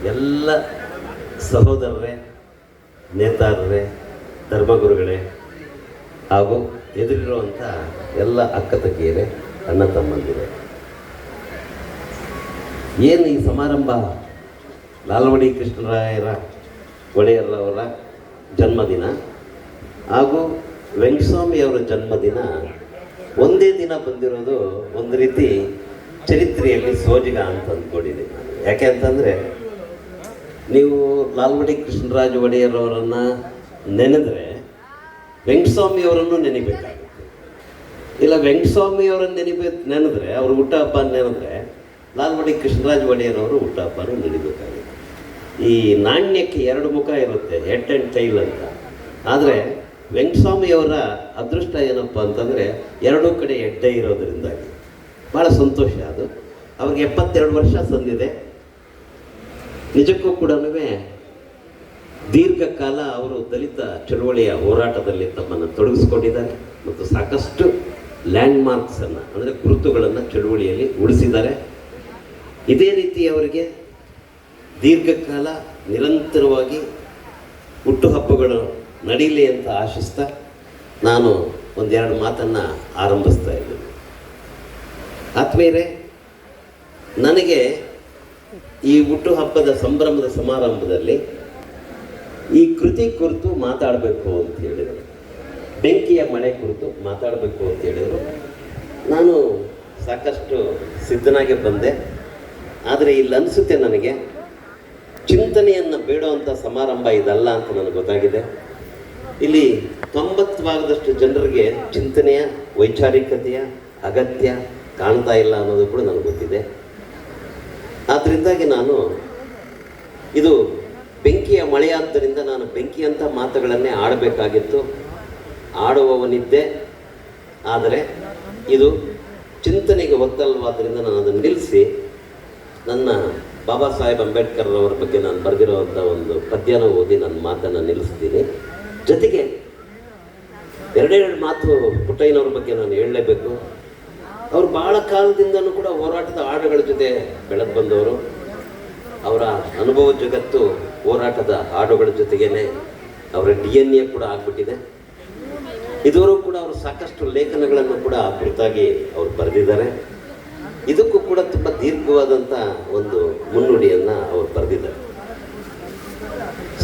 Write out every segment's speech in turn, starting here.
ಎಲ್ಲ ಸಹೋದರರೇ, ನೇತಾರರೇ, ಧರ್ಮಗುರುಗಳೇ ಹಾಗೂ ಎದುರಿರುವಂಥ ಎಲ್ಲ ಅಕ್ಕ ತಂಗಿಯರೇ, ಅಣ್ಣ ತಮ್ಮಂದಿರೇ, ಏನು ಈ ಸಮಾರಂಭ ನಾಲ್ವಡಿ ಕೃಷ್ಣರಾಯರ ಒಡೆಯರವರ ಜನ್ಮದಿನ ಹಾಗೂ ವೆಂಕಟಸ್ವಾಮಿಯವರ ಜನ್ಮದಿನ ಒಂದೇ ದಿನ ಬಂದಿರೋದು ಒಂದು ರೀತಿ ಚರಿತ್ರೆಯಲ್ಲಿ ಸೋಜಿಗ ಅಂತ ಅಂದ್ಕೊಂಡಿದ್ದೀನಿ ನಾನು. ಯಾಕೆ ಅಂತಂದರೆ, ನೀವು ನಾಲ್ವಡಿ ಕೃಷ್ಣರಾಜ ಒಡೆಯರವರನ್ನು ನೆನೆದರೆ ವೆಂಕಟಸ್ವಾಮಿಯವರನ್ನು ನೆನೆಬೇಕಾಗುತ್ತೆ. ಇಲ್ಲ, ವೆಂಕಟಸ್ವಾಮಿಯವರನ್ನು ನೆನೆದರೆ ಅವರು ಹುಟ್ಟಹಬ್ಬ ನೆನೆದ್ರೆ ನಾಲ್ವಡಿ ಕೃಷ್ಣರಾಜ ಒಡೆಯರವರು ಹುಟ್ಟಹಬ್ಬನೂ ನೆನೆಬೇಕಾಗುತ್ತೆ. ಈ ನಾಣ್ಯಕ್ಕೆ ಎರಡು ಮುಖ ಇರುತ್ತೆ, ಹೆಡ್ ಆ್ಯಂಡ್ ಟೈಲ್ ಅಂತ. ಆದರೆ ವೆಂಕಟಸ್ವಾಮಿಯವರ ಅದೃಷ್ಟ ಏನಪ್ಪ ಅಂತಂದರೆ ಎರಡೂ ಕಡೆ ಎಡ್ಡೆ ಇರೋದರಿಂದಾಗಿ ಭಾಳ ಸಂತೋಷ. ಅದು ಅವ್ರಿಗೆ 72 ವರ್ಷ ಸಂದಿದೆ. ನಿಜಕ್ಕೂ ಕೂಡ ದೀರ್ಘಕಾಲ ಅವರು ದಲಿತ ಚಳುವಳಿಯ ಹೋರಾಟದಲ್ಲಿ ತಮ್ಮನ್ನು ತೊಡಗಿಸ್ಕೊಂಡಿದ್ದಾರೆ ಮತ್ತು ಸಾಕಷ್ಟು ಲ್ಯಾಂಡ್ ಮಾರ್ಕ್ಸನ್ನು ಅಂದರೆ ಗುರುತುಗಳನ್ನು ಚಳುವಳಿಯಲ್ಲಿ ಉಳಿಸಿದ್ದಾರೆ. ಇದೇ ರೀತಿ ಅವರಿಗೆ ದೀರ್ಘಕಾಲ ನಿರಂತರವಾಗಿ ಹುಟ್ಟುಹಬ್ಬಗಳು ನಡೀಲಿ ಅಂತ ಆಶಿಸ್ತಾ ನಾನು ಒಂದೆರಡು ಮಾತನ್ನು ಆರಂಭಿಸ್ತಾ ಇದ್ದೀನಿ. ಆತ್ಮೀಯರೇ, ನನಗೆ ಈ ಹುಟ್ಟುಹಬ್ಬದ ಸಂಭ್ರಮದ ಸಮಾರಂಭದಲ್ಲಿ ಈ ಕೃತಿ ಕುರಿತು ಮಾತಾಡಬೇಕು ಅಂತ ಹೇಳಿದರು. ಬೆಂಕಿಯ ಮಳೆ ಕುರಿತು ಮಾತಾಡಬೇಕು ಅಂತ ಹೇಳಿದರು. ನಾನು ಸಾಕಷ್ಟು ಸಿದ್ಧನಾಗೆ ಬಂದೆ. ಆದರೆ ಇಲ್ಲಿ ಅನಿಸುತ್ತೆ ನನಗೆ ಚಿಂತನೆಯನ್ನು ಬೇಡುವಂಥ ಸಮಾರಂಭ ಇದಲ್ಲ ಅಂತ ನನಗೆ ಗೊತ್ತಾಗಿದೆ. ಇಲ್ಲಿ 90% ಜನರಿಗೆ ಚಿಂತನೆಯ ವೈಚಾರಿಕತೆಯ ಅಗತ್ಯ ಕಾಣ್ತಾ ಇಲ್ಲ ಅನ್ನೋದು ಕೂಡ ನನಗೆ ಗೊತ್ತಿದೆ. ಆದ್ದರಿಂದಾಗಿ ನಾನು ಇದು ಬೆಂಕಿಯ ಮಳೆಯಾದ್ದರಿಂದ ನಾನು ಬೆಂಕಿಯಂಥ ಮಾತುಗಳನ್ನೇ ಆಡಬೇಕಾಗಿತ್ತು, ಆಡುವವನಿದ್ದೆ. ಆದರೆ ಇದು ಚಿಂತನೆಗೆ ಒತ್ತಲ್ವಾದ್ದರಿಂದ ನಾನು ಅದನ್ನು ನಿಲ್ಲಿಸಿ ನನ್ನ ಬಾಬಾ ಸಾಹೇಬ್ ಅಂಬೇಡ್ಕರ್ ಅವರ ಬಗ್ಗೆ ನಾನು ಬರೆದಿರುವಂಥ ಒಂದು ಪದ್ಯನ ಓದಿ ನನ್ನ ಮಾತನ್ನು ನಿಲ್ಲಿಸ್ತೀನಿ. ಜೊತೆಗೆ ಎರಡೆರಡು ಮಾತು ಪುಟ್ಟಯ್ಯನವ್ರ ಬಗ್ಗೆ ನಾನು ಹೇಳಲೇಬೇಕು. ಅವರು ಭಾಳ ಕಾಲದಿಂದನೂ ಕೂಡ ಹೋರಾಟದ ಹಾಡುಗಳ ಜೊತೆ ಬೆಳೆದು ಬಂದವರು. ಅವರ ಅನುಭವ ಜಗತ್ತು ಹೋರಾಟದ ಹಾಡುಗಳ ಜೊತೆಗೇನೆ ಅವರ DNA ಕೂಡ ಆಗ್ಬಿಟ್ಟಿದೆ. ಇದುವರೆಗೂ ಕೂಡ ಅವರು ಸಾಕಷ್ಟು ಲೇಖನಗಳನ್ನು ಕೂಡ ಕುರಿತಾಗಿ ಅವರು ಬರೆದಿದ್ದಾರೆ. ಇದಕ್ಕೂ ಕೂಡ ತುಂಬ ದೀರ್ಘವಾದಂಥ ಒಂದು ಮುನ್ನುಡಿಯನ್ನು ಅವರು ಬರೆದಿದ್ದಾರೆ.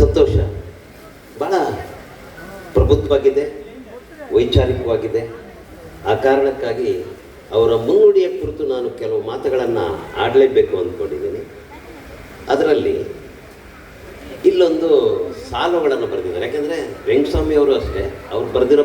ಸಂತೋಷ. ಭಾಳ ಪ್ರಬುದ್ಧವಾಗಿದೆ, ವೈಚಾರಿಕವಾಗಿದೆ. ಆ ಕಾರಣಕ್ಕಾಗಿ ಅವರ ಮುನ್ನುಡಿಯ ಕುರಿತು ನಾನು ಕೆಲವು ಮಾತುಗಳನ್ನು ಆಡಲೇಬೇಕು ಅಂದ್ಕೊಂಡಿದ್ದೀನಿ. ಅದರಲ್ಲಿ ಇಲ್ಲೊಂದು ಸಾಲುಗಳನ್ನು ಬರೆದಿದ್ದಾರೆ. ಯಾಕೆಂದರೆ ವೆಂಕಟಸ್ವಾಮಿ ಅವರು ಅಷ್ಟೇ, ಅವ್ರು ಬರೆದಿರೋ